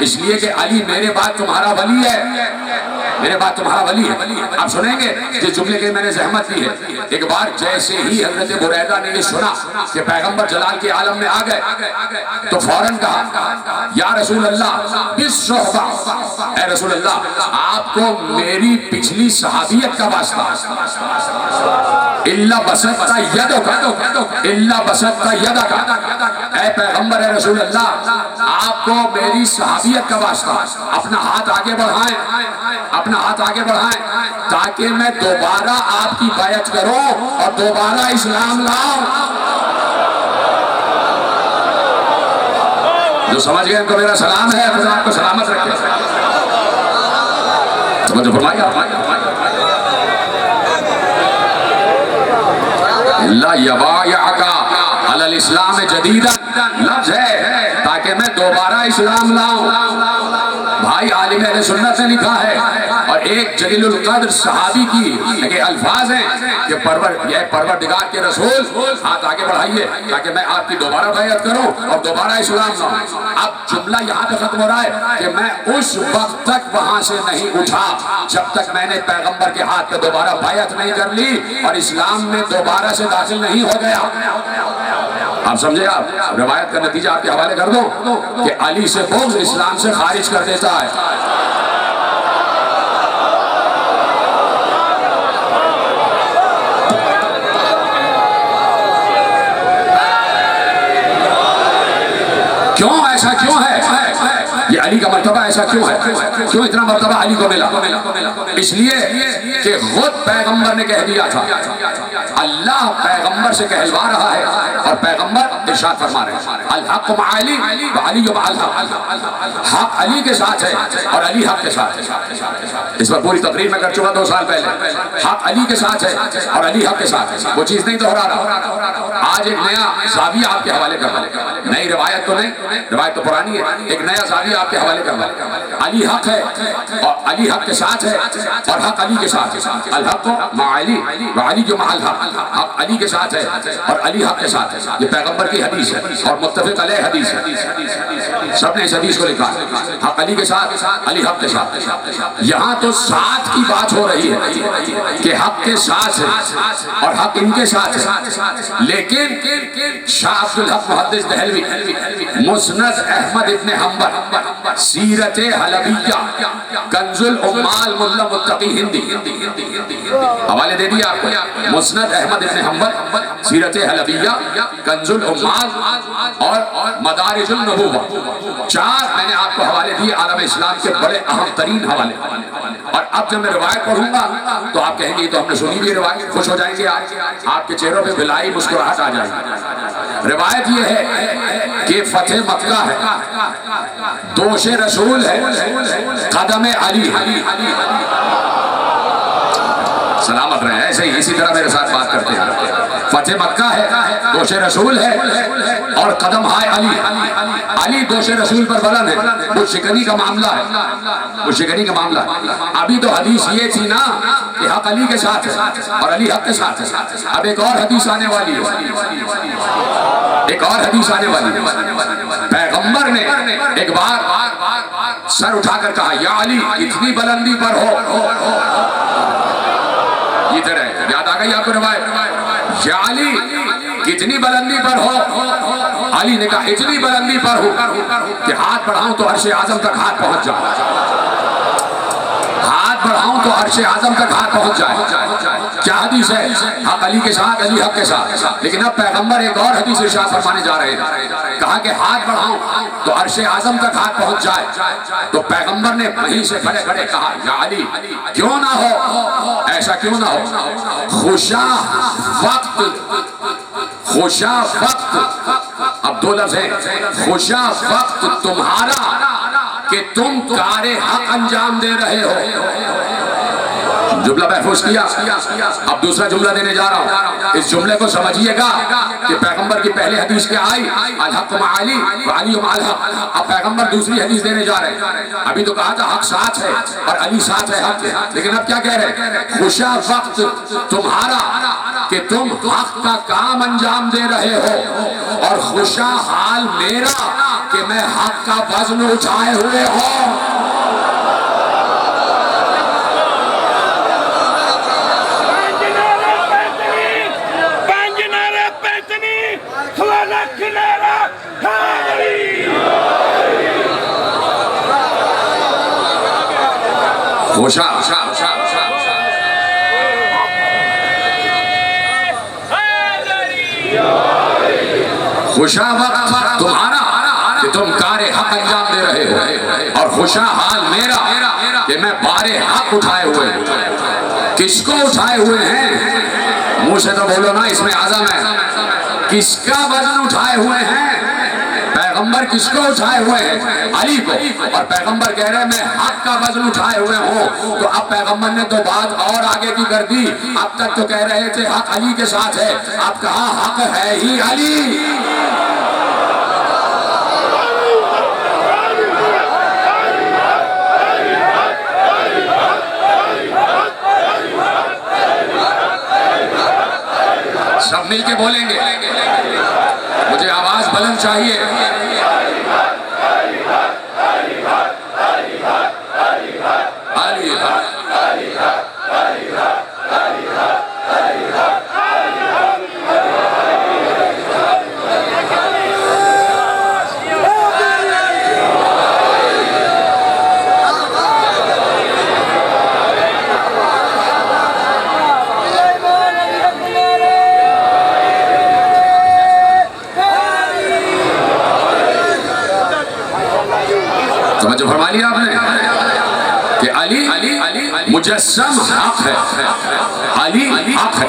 इसलिए कि अली मेरे बाद तुम्हारा वली है, मेरे बाद तुम्हारा वली है। आप सुनेंगे जिस जुमले की मैंने जहमत दी है। एक बार जैसे ही हजरत बुरैदा ने ये सुना कि पैगंबर जलाल के आलम में आ गए तो फौरन कहा या रसूल अल्लाह बिस्सोहबा, ऐ रसूल अल्लाह आपको मेरी पिछली सहाबियत का वास्ता, इल्ला बसत्ता यदका, इल्ला बसत्ता यदका, ऐ पैगंबर है रसूल अल्लाह आपको मेरी सहाबियत का वास्ता, अपना हाथ आगे बढ़ाएं, अपना हाथ आगे बढ़ाएं ताकि मैं दोबारा आपकी बैअत करूं और दोबारा इस्लाम लाऊं। जो समझ गए उनको मेरा सलाम है, खुदा आपको सलामत रखे। समझ फरमाइए ला यबायका अलल इस्लाम जदीदन लफ्ज है ताकि मैं दोबारा इस्लाम लाऊं। भाई आलिम अहले सुन्नत ने लिखा है। और एक जलीलुल कद्र सहाबी की के अल्फाज हैं कि परवरदिगार के रसूल हाथ आगे बढ़ाइए ताकि मैं आपकी दोबारा बैअत करूं और दोबारा इस्लाम लाऊं। अब जुमला यहाँ पे खत्म हो रहा है कि मैं उस वक्त तक वहां से नहीं उठा जब तक मैंने पैगंबर के हाथ पे दोबारा बैअत नहीं कर ली और इस्लाम में दोबारा से दाखिल नहीं हो गया। आप समझे? आप रिवायत का नतीजा आपके हवाले कर दो कि अली से बुग़्ज़ इस्लाम से खारिज कर देता है। क्यों ऐसा क्यों है? ये अली का मर्तबा ऐसा क्यों है? क्यों इतना मर्तबा अली को मिला? इसलिए कि खुद पैगंबर ने कह दिया था, अल्लाह पैगंबर से कहलवा रहा है और पैगंबर इरशाद फरमा रहे हैं, अल हक़ मा अली व अली मअल हक़। हक़ अली के साथ है और अली हक़ के साथ है। इस पर पूरी तकरीर में कर चुका 2 साल पहले। हक़ अली के साथ है और अली हक़ के साथ है, वो चीज नहीं दोहरा रहा। आज एक नया ज़ाविया आपके हवाले कर रहा हूं, नई रिवायत तो नहीं, रिवायत तो पुरानी है, एक नया ज़ाविया आपके हवाले कर रहा हूं। अली हक़ है और अली हक़ के साथ है और हक़ अली के साथ है। अल हक़ मा अली व अली मअल हक़। हक़ अली के साथ है और अली हक़ के साथ है। ये पैगंबर की हदीस है और मुत्तफ़िक़ अलैह हदीस है। सबने इस हदीस को लिखा है, हक़ अली के साथ, अली हक़ के साथ। यहाँ तो साथ की बात हो रही है कि हक़ के साथ है और हक़ इनके साथ है। लेकिन शाह अब्दुल हक मुहद्दिस दहलवी मुस्नद अहमद इब्न हंबल सीरत हलबिया कंजुल उम्माल मुल्ला मुत्तकी हिंदी हवाले दे दिया आपको। मुस्नद अहमद इब्न हंबल सीरत हलबिया कंजुल उम्माल और मदारिजुल नबुव्वा, 4 मैंने आपको हवाले दिए आलम इस्लाम के बड़े अहम तरीन हवाले। और अब जब मैं रिवायत पढ़ूंगा तो आप कहेंगे तो हमने सुनी भी रिवायत, खुश हो जाएंगे आप, आपके चेहरों पे बिलाई मुस्कुराहट आ जाएगी। रिवायत ये है कि फतेह मक्का है, दोशे रसूल है, कदम अली सलामत रहे। ऐसे ही इसी तरह मेरे साथ बात करते हैं। फतेह मक्का है, दोशे रसूल है और कदम है अली। अली दोशे रसूल पर बुलंद है। वो शिकनी का मामला है, वो शिकनी का मामला है। अभी तो हदीस ये थी ना कि हक़ अली के साथ है और अली हक़ के साथ है। अब एक और हदीस आने वाली है, एक और हदीस आने वाली है। पैगंबर ने एक बार सर उठाकर कहा, या अली इतनी बुलंदी पर हो। ये तरह याद आ गई आपको रिवायत, या अली कितनी बुलंदी पर हो। अली ने कहा इतनी बुलंदी पर हो कि हाथ बढ़ाऊं तो अर्श आजम तक हाथ पहुंच जाए, हाथ बढ़ाऊं तो अर्श आजम तक हाथ पहुंच जाए। क्या हदीस है? हक़ अली के साथ, अली हक़ के साथ। लेकिन अब पैगंबर एक और हदीस इरशाद फरमाने जा रहे हैं, कहा कि हाथ बढ़ाऊं तो अर्श आजम तक हाथ पहुंच जाए। तो पैगंबर ने वहीं से खड़े खड़े कहा, या अली क्यों ना हो, ऐसा क्यों ना हो। खुशा वक्त, अब 2 लफ्ज़ हैं, खुशा वक्त तुम्हारा कि तुम कारे हक़ अंजाम दे रहे हो। जुमला महफूज किया। अब दूसरा जुमला देने जा रहा हूं, इस जुमले को समझिएगा कि पैगंबर की पहले हदीस क्या आई, अल हक़ मा अली व अली मअल हक़। अब पैगंबर दूसरी हदीस देने जा रहे हैं। अभी तो कहा था हक़ साथ है और अली साथ है हक़, लेकिन अब क्या कह रहे हैं, खुशा वक्त तुम्हारा कि तुम हक़ का काम अंजाम दे रहे हो और खुशा हाल मेरा कि मैं हक़ का वज़न उठाए हुए हूं। खुशा खुशा वक्त तुम्हारा कि तुम कारे हक़ अंजाम दे रहे हो और खुशा हाल मेरा कि मैं बारे हक़ उठाए हुए हूं। किसको उठाए हुए हैं? मुंह से तो बोलो ना, इसमें आज़म है। किसका वजन उठाए हुए हैं? पैगंबर किसको उठाए हुए हैं? अली को। और पैगंबर कह रहे हैं मैं हक़ का वजन उठाए हुए हूँ। तो अब पैगंबर ने तो बात और आगे की कर दी। अब तक तो कह रहे थे हक़ अली के साथ है, अब कहा हक़ है ही अली। सब मिलके बोलेंगे, मुझे आवाज बुलंद चाहिए। समझ फरमा लिया आपने कि अली मुजस्सम हक है, अली हक है।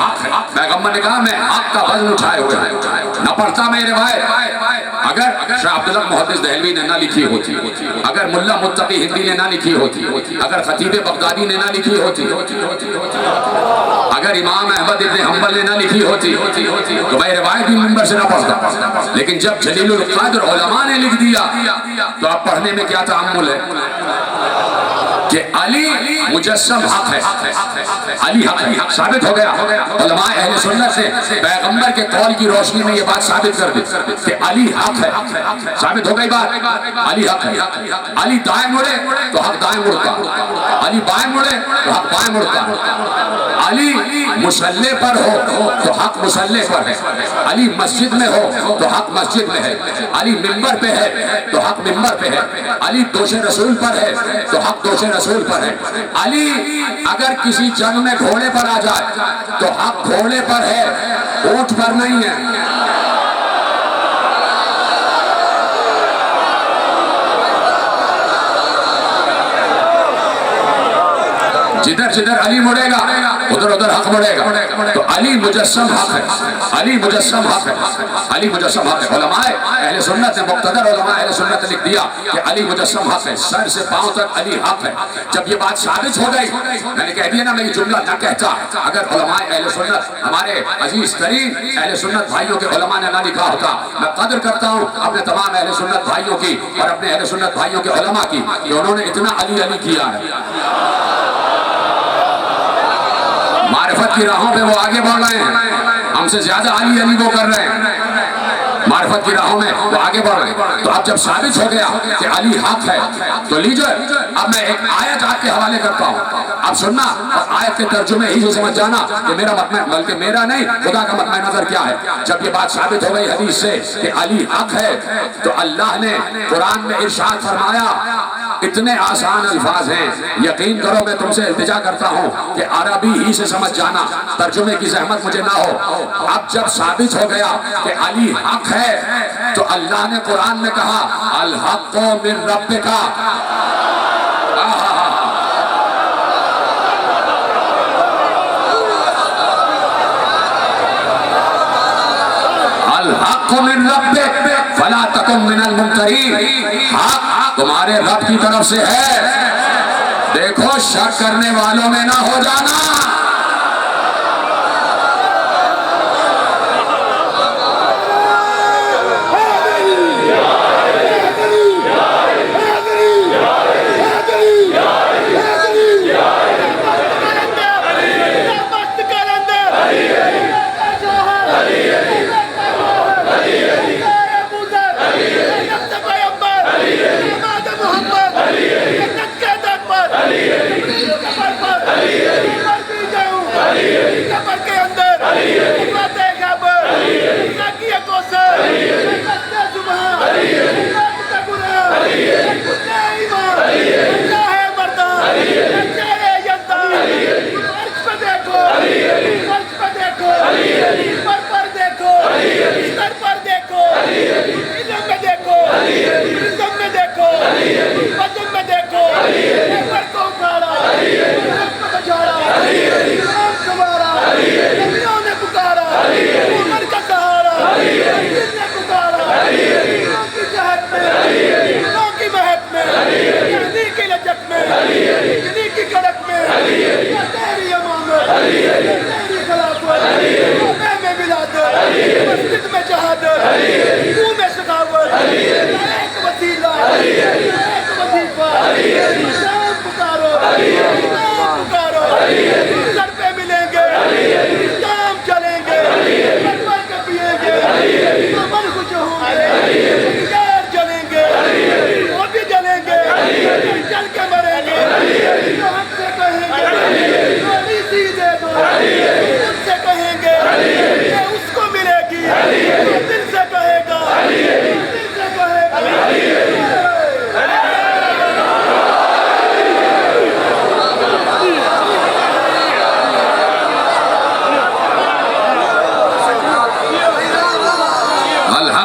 पैगंबर ने कहा मैं हक का वजन उठाए हुए न पढ़ता मेरे भाई। अगर शाह अब्दुल्ला मुहद्दिस दहलवी ने ना लिखी होती, अगर मुल्ला मुत्तकी हिंदी ने ना लिखी होती, अगर खतीब बगदादी ने ना लिखी होती, अगर इमाम अहमद इब्न हंबल ने ना लिखी होती तो भाई रिवायत भी मिंबर से ना पढ़ता। लेकिन जब जलीलुल क़द्र उलमा ने लिख दिया तो आप पढ़ने में क्या तामुल है कि अली मुजस्सम हक है, अली हक है। साबित हो गया उलमा अहले सुन्नत से पैगंबर के कौल की रोशनी में ये बात साबित कर दी कि अली हक है। साबित हो गई बात, अली हक है। अली दाएं मुड़े तो हक दाएं मुड़ता, अली बाएं मुड़े तो हक बाएं मुड़ता। अली मुसल्ले पर हो तो हक मुसल्ले पर है, अली मस्जिद में हो तो हक मस्जिद में है, अली मिंबर पे है तो हक मिंबर पे है, अली दोषे रसूल पर है तो हक दोषे रसूल पर है। अली अगर किसी जंग में घोड़े पर आ जाए तो हक घोड़े पर है, ऊंट पर नहीं है। जिधर जिधर अली मुड़ेगा उधर उधर हक मुड़ेगा। तो अली मुजस्सम हक है, अली मुजस्सम हक है, अली मुजस्सम हक है। उलमाए अहले सुन्नत ने, मुक़्तदर उलमाए अहले सुन्नत ने लिख दिया कि अली मुजस्सम हक है, सर से पांव तक अली हक है। जब ये बात साबित हो गई, मैंने कह दिया ना, मैं ये जुमला न कहता अगर उलमाए अहले सुन्नत, हमारे अजीज तरीन अहले सुन्नत भाइयों के उलमा ने ना लिखा होता। मैं कदर करता हूँ अपने तमाम अहले सुन्नत भाइयों की और अपने अहले सुन्नत भाइयों के उलमा की कि उन्होंने इतना अली अली किया है। मारिफत की राहों पे वो आगे बढ़ रहे हैं, हमसे ज्यादा अली अली वो कर रहे हैं। मारिफत की राहों में वो आगे बढ़ रहे हैं। तो अब जब साबित हो गया कि अली हक है तो लीजिए अब मैं एक आयत आपके हवाले करता हूँ, अब सुनना और आयत के तर्जुमे ही से समझ जाना कि मेरा मत, बल्कि मेरा नहीं खुदा का मत नजर क्या है। जब ये बात साबित हो गई हदीस से कि अली हक है तो अल्लाह ने कुरान में इरशाद फरमाया, इतने आसान अल्फाज हैं, यकीन करो मैं तुमसे इल्तिजा करता हूँ कि अरबी ही से समझ जाना, तर्जुमे की जहमत मुझे ना हो। अब जब साबित हो गया कि अली हक है तो अल्लाह ने कुरान में कहा अल हक़्क़ु मिन रब्बिका, अल हक़्क़ु मिन रब्बिक फला तकुन मिनल मुमतरीन, हक तुम्हारे रब की तरफ से है, देखो शक करने वालों में ना हो जाना।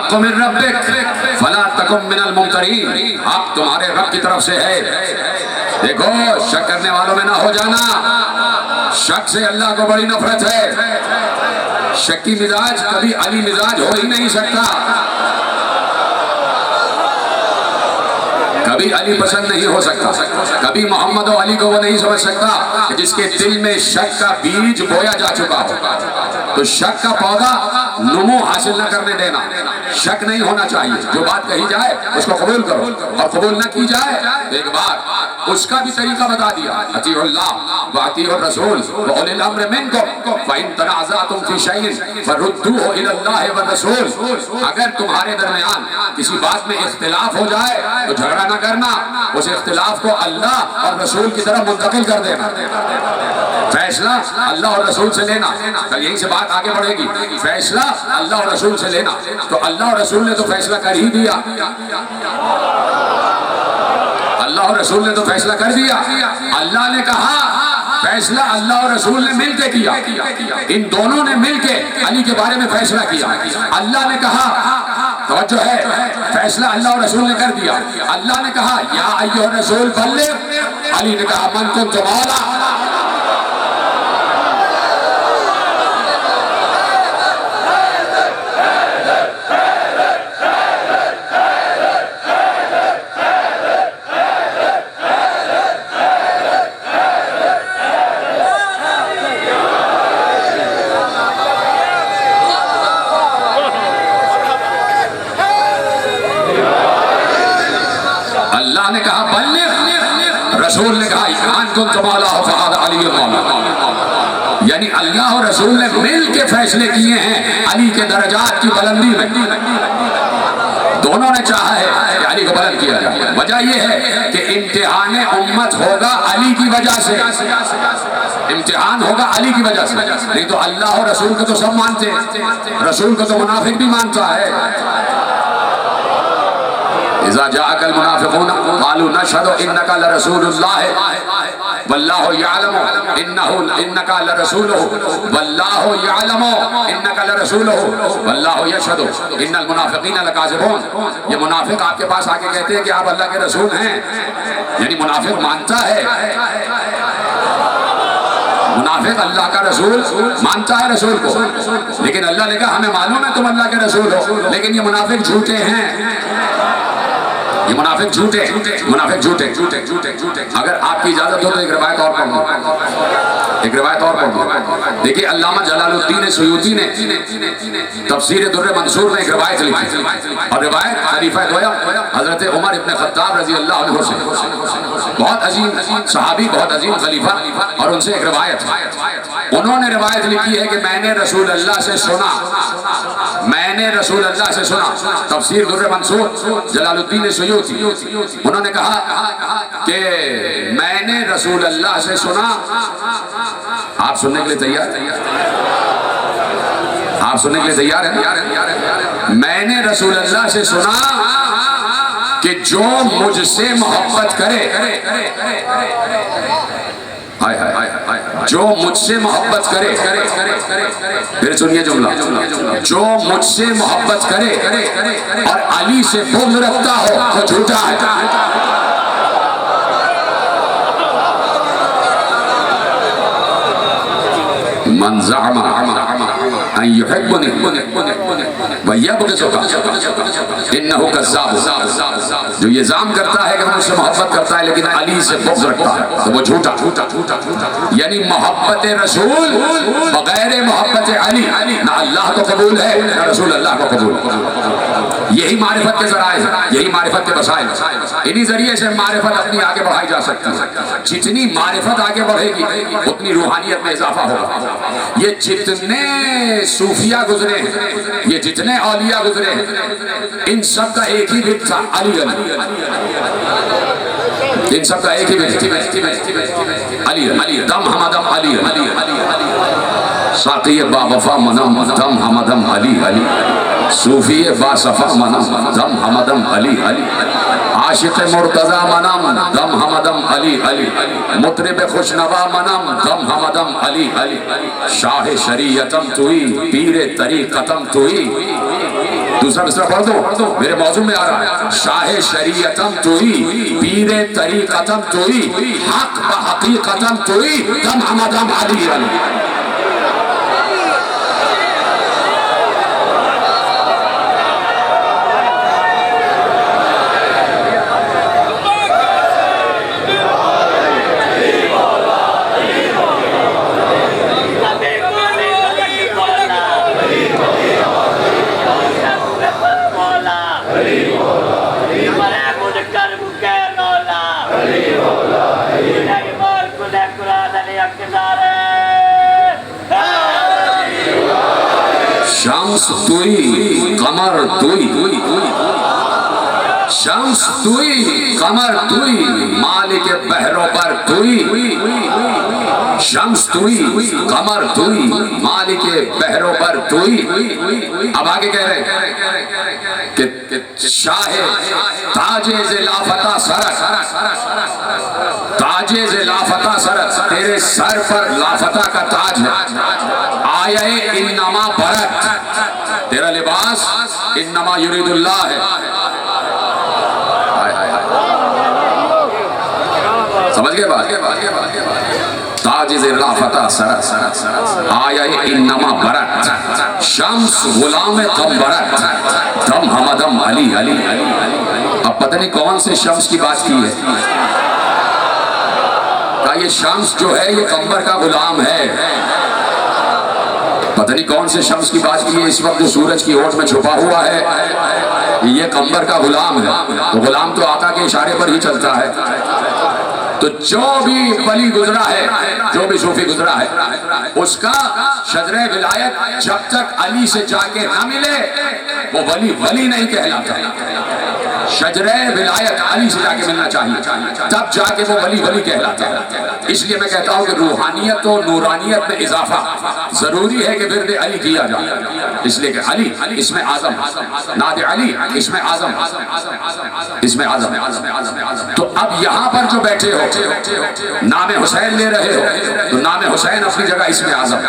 हक़्क़ु मिन रब्बिक फला तकुन मिनल मुमतरीन, हक़ तुम्हारे रब की तरफ से है। देखो शक करने वालों में ना हो जाना, शक से अल्लाह को बड़ी नफरत है। शक्की मिजाज कभी अली मिजाज हो ही नहीं सकता, कभी अली पसंद नहीं हो सकता, कभी मोहम्मद और अली को वो नहीं समझ सकता कि जिसके दिल में शक का बीज बोया जा चुका हो। तो शक का पौधा नुमो हासिल न करने देना, शक नहीं होना चाहिए। जो बात कही जाए उसको कबूल करो, और कबूल न की जाए तो एक बार उसका भी तरीका बता दिया, अतीउल्लाह व अतीउर रसूल व उलिल अम्र मिनकुम फ इन तनाज़अतुम फी शैइन फरुद्दूहु इलल्लाहि व रसूल। अगर तुम्हारे दरमियान किसी बात में इख्तिलाफ हो जाए तो झगड़ा न करना, उस इख्तिलाफ को अल्लाह और रसूल की तरफ मुंतकिल कर देना, फैसला अल्लाह और रसूल से लेना। कल यहीं से बात आगे बढ़ेगी, फैसला अल्लाह और रसूल से लेना। तो अल्लाह और रसूल ने तो फैसला कर ही दिया, अल्लाह और रसूल ने तो फैसला कर दिया। अल्लाह ने कहा फैसला अल्लाह और रसूल ने मिलके किया, इन दोनों ने मिलके अली के बारे में फैसला किया। अल्लाह ने कहा, तवज्जो है, फैसला अल्लाह और रसूल ने कर दिया। अल्लाह ने कहा या अय्युहर रसूल बल्लिग, अली ने कहा मन कुंतु मौला। अल्लाह ने कहा बल्लिग, रसूल ने कहा ईमान कुंतु मौला फहद अली मौला। यानी अल्लाह और रसूल ने मिल के फैसले किए हैं अली के दर्जात की बुलंदी में। दोनों ने चाहा है कि अली को बुलंद किया जाए। वजह यह है कि इम्तिहान उम्मत होगा अली की वजह से, इम्तिहान होगा अली की वजह से। नहीं तो अल्लाह और रसूल को तो सब मानते हैं, रसूल को तो मुनाफिक भी मानता है। इज़ा जाअकल मुनाफिकून क़ालू नशहदु इन्नका लरसूलुल्लाह वल्लाहु यअलमु इन्नका लरसूलुहु वल्लाहु यअलमु इन्नका लरसूलुहु वल्लाहु यशहदु इन्नल मुनाफिकीना लकाज़िबून। ये मुनाफिक आपके पास आके कहते हैं कि आप अल्लाह के रसूल हैं, यानी मुनाफिक मानता है, मुनाफिक अल्लाह का रसूल मानता है रसूल को, लेकिन अल्लाह ने कहा हमें मालूम है तुम अल्लाह के रसूल हो, लेकिन ये मुनाफिक झूठे हैं, ये मुनाफिक झूठे, मुनाफिक झूठे। अगर आपकी इजाजत हो तो एक रिवायत और पढ़ दूं, एक रिवायत और पढ़ दूं। देखिए अल्लामा जलालुद्दीन सुयूती ने तफसीर दुर्र मंसूर में एक रिवायत लिखी, और रिवायत खलीफा दोया हजरत उमर इब्न खत्ताब रजी अल्लाह अन्हु से, बहुत अजीम सहाबी, बहुत अजीम खलीफा, और उनसे एक रिवायत, उन्होंने रिवायत लिखी है कि मैंने रसूल अल्लाह से सुना, मैंने रसूल अल्लाह से सुना। तफसीर दुर्र मंसूर जलालुद्दीन सुयूती, उन्होंने कहा कि मैंने रसूल अल्लाह से सुना। आप सुनने के लिए तैयार, आप सुनने के लिए तैयार हैं? मैंने रसूल अल्लाह से सुना कि जो मुझसे मोहब्बत करे, हाय हाय हाय, जो मुझसे मोहब्बत करे, फिर सुनिए जुमला, जो मुझसे मोहब्बत करे और अली से बुग़्ज़ रखता हो तो झूठा है। मन ज़अमा अन युहिब्बुनी व यबग़ज़ुनी इन्नहु कज़्ज़ाब। जो ये ज़ाम करता है कि वो मुझसे मोहब्बत करता है लेकिन अली से बुग़्ज़ रखता है तो वो झूठा। यानी मोहब्बत रसूल बगैर मोहब्बत अली ना अल्लाह को कबूल है ना रसूल अल्लाह को कबूल। यही मारिफत के ज़राए हैं, यही मारिफत के वसाइल, इन्हीं जरिए से मारिफत अपनी आगे बढ़ाई जा सकती है। जितनी मारिफत आगे बढ़ेगी उतनी रूहानियत में इजाफा होगा। ये जितने सूफिया गुजरे हैं, ये जितने औलिया गुजरे हैं, इन सब का एक ही बिट था, अली अली। इन सब का एक ही बिट, अली अली, दम हमदम अली अली, साक़ी बावफा मनम दम हमदम अली अली, सूफी बासफा मनम दम हमदम अली अली, आशिक़ मुर्तज़ा मनम दम हमदम अली अली, मुतरिब खुशनवा मनम दम हमदम अली अली, शाह शरीयतम तुई पीर तरीक़तम तुई। दूसरा मिसरा पढ़ दो, मेरे मौजूद में आ रहा है। शाहे शरीयतम तुई, पीरे तरीकतम तुई, हक व हकीकतम तुई, दम हमदम अली अली। शम्स तुई, कमर तुई, शम्स तुई, कमर तुई, मालिक बहरों पर तुई, शम्स तुई, कमर तुई, मालिक बहरों पर तुई। अब आगे कह रहे हैं कि शाहे ताजे से लाफता सरस, ताजे से लाफता सरस, तेरे सर पर लाफता का ताज है। आया इन्नमा बरत, तेरा लिबास इन्नमा युरीदुल्लाह है। समझ गए बात? ताजिज़ लाफता सरस, आया इन्नमा बरत, शम्स गुलाम कम बरत, दम हमदम अली अली। अब पता नहीं कौन से शम्स की बात की है। का ये शम्स जो है ये कंबर का गुलाम है। पता नहीं कौन से शम्स की बात की है। इस वक्त जो सूरज की ओट में छुपा हुआ है ये कंबर का गुलाम है। तो गुलाम तो आका के इशारे पर ही चलता है। तो जो भी वली गुजरा है, जो भी सूफी गुजरा है, उसका शजरे विलायत जब तक अली से जाके ना मिले वो वली वली नहीं कहलाता। शजरे विलायत अली से जाके मिलना चाहिए, तब जाके वो वली वली कहलाता है। इसलिए मैं कहता हूँ कि रूहानियत और नूरानियत में इजाफा जरूरी है कि विर्द अली किया जाए। इसलिए कि अली इसमें आजम, नाद अली इसमें आजम, इसमें आजम। तो अब यहाँ पर जो बैठे हो नाम हुसैन ले रहे हो, तो नाम हुसैन अपनी जगह इसमें आजम,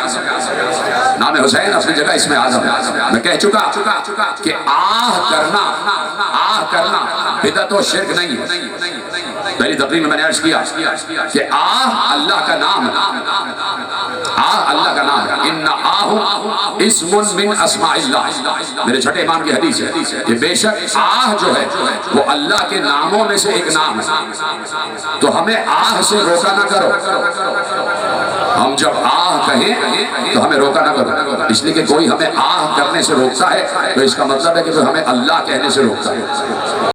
नाम हुसैन अपनी जगह इसमें आजम। मैं कह चुका कि आह करना बिदअत और शिर्क नहीं है। पहली तकरीर में मैंने अर्ज किया कि आह अल्लाह का नाम है, आह अल्लाह का नाम है। इन्ना आहु इस्मुन मिन अस्माइल्लाह, मेरे छठे इमाम की हदीस है कि बेशक आह जो है वो अल्लाह के नामों में से एक नाम है। तो हमें आह से रोका ना करो। हम जब आह कहें तो हमें रोका ना करो। इसलिए कि कोई हमें आह करने से रोकता है तो इसका मतलब है कि हमें अल्लाह कहने से रोकता है।